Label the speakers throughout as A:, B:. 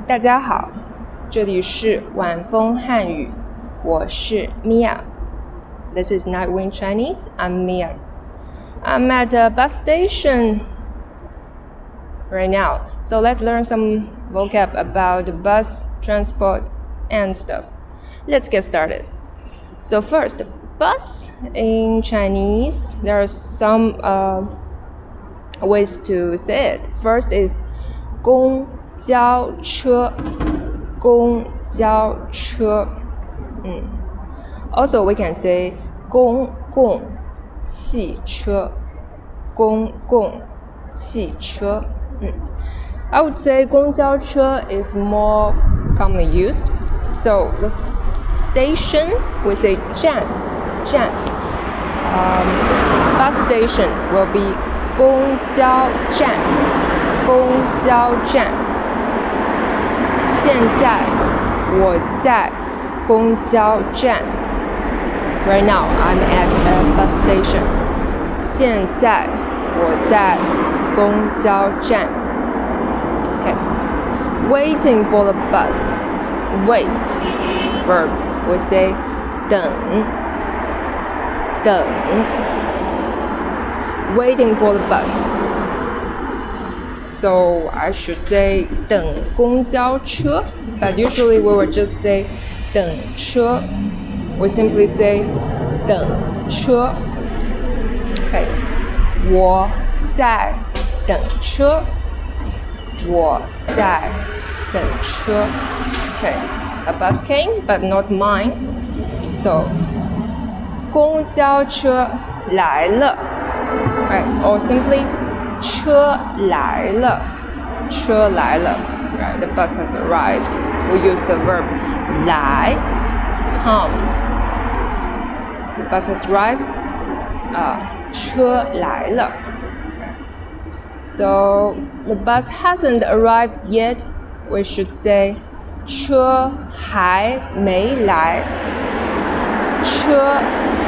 A: 大家好，这里是晚风汉语，我是 Mia. This is Nightwind Chinese. I'm Mia. I'm at a bus station right now, so let's learn some vocab about the bus transport and stuff. Let's get started. So first, bus in Chinese, there are some ways to say it. First is 公交车，公交车。Also, we can say 公共汽车，公共汽车。I would say 公交车 is more commonly used. So the station, we say 站。Bus station will be 公交站，公交站。现在我在公交站。Right now, I'm at a bus station. 现在我在公交站。Okay. Waiting for the bus. Wait. Verb. We say 等。Waiting for the bus. So I should say 等公交车, but usually we would just say 等车. We simply say 等车. Okay. 我在等车. 我在等车. Okay. A bus came, but not mine. So 公交车来了. Right. Or simply 车来了，车来了。Right, the bus has arrived. We use the verb 来 come. The bus has arrived. 车来了。So the bus hasn't arrived yet. We should say 车还没来。车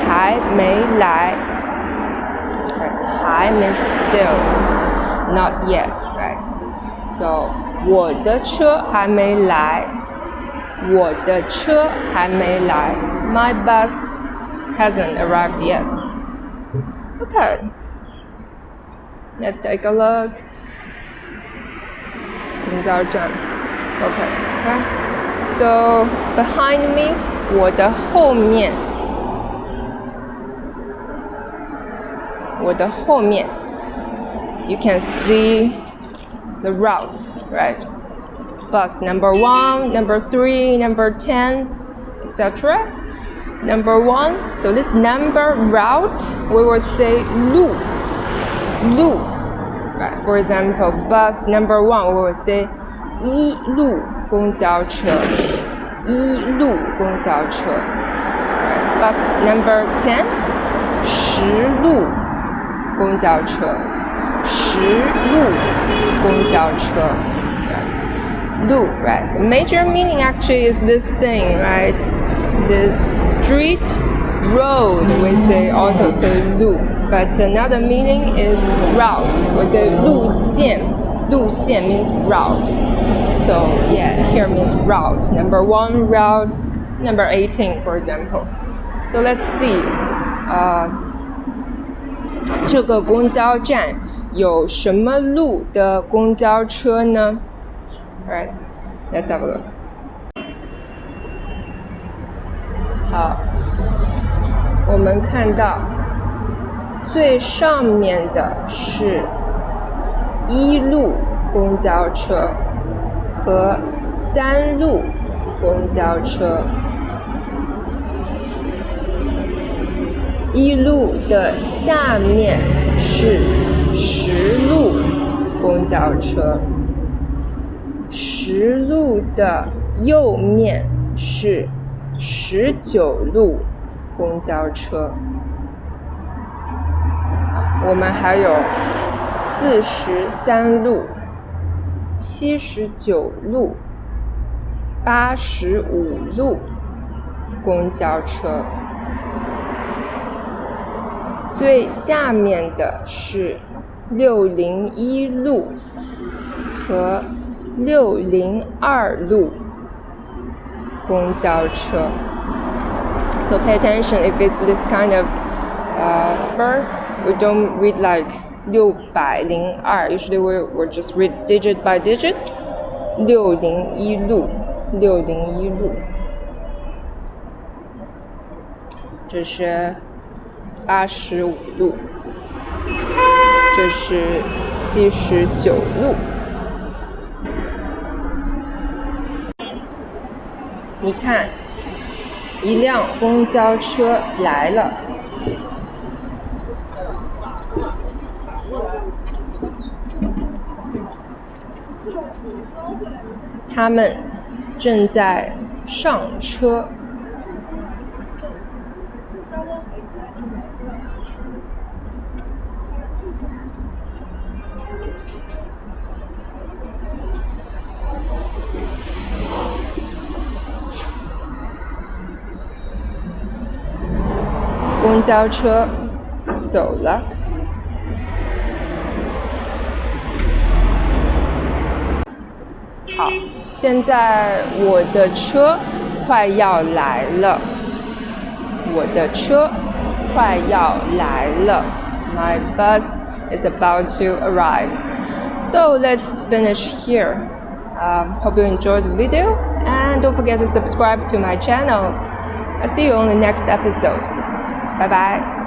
A: 还没来。还 means still, not yet, right? So 我的车还没来，我的车还没来。My bus hasn't arrived yet. Okay, let's take a look. 公交站 Okay, right? So behind me, 我的后面。我的后面 you can see the routes, right? Bus number 1, number 3, number 10, etc. Number 1, so this number route, we will say 路 right? For example, bus number 1, we will say 一路公交车一路公交车 right? Bus number 10, 十路公交车，十路公交车。路 right? The major meaning actually is this thing, right? This street, road, we say also say 路 but another meaning is route. We say 路线，路线 means route. So yeah, here means route. Number 1 route, number 18 for example. So let's see. 这个公交站有什么路的公交车呢 Alright, let's have a look. 好，我们看到最上面的是一路公交车和3路公交车。一路的下面是10路公交车，10路的右面是19路公交车。我们还有43路、79路、85路公交车。最下面的是601路和602路公交车。So pay attention if it's this kind of verb. We don't read like 602. Usually we'll just read digit by digit. 601路，601路。这是85路，这是79路。你看，一辆公交车来了。他们正在上车。公交车走了。好，现在我的车快要来了。我的车快要来了。My bus is about to arrive. So let's finish here. Hope you enjoyed the video and don't forget to subscribe to my channel. I'll see you on the next episode. Bye bye.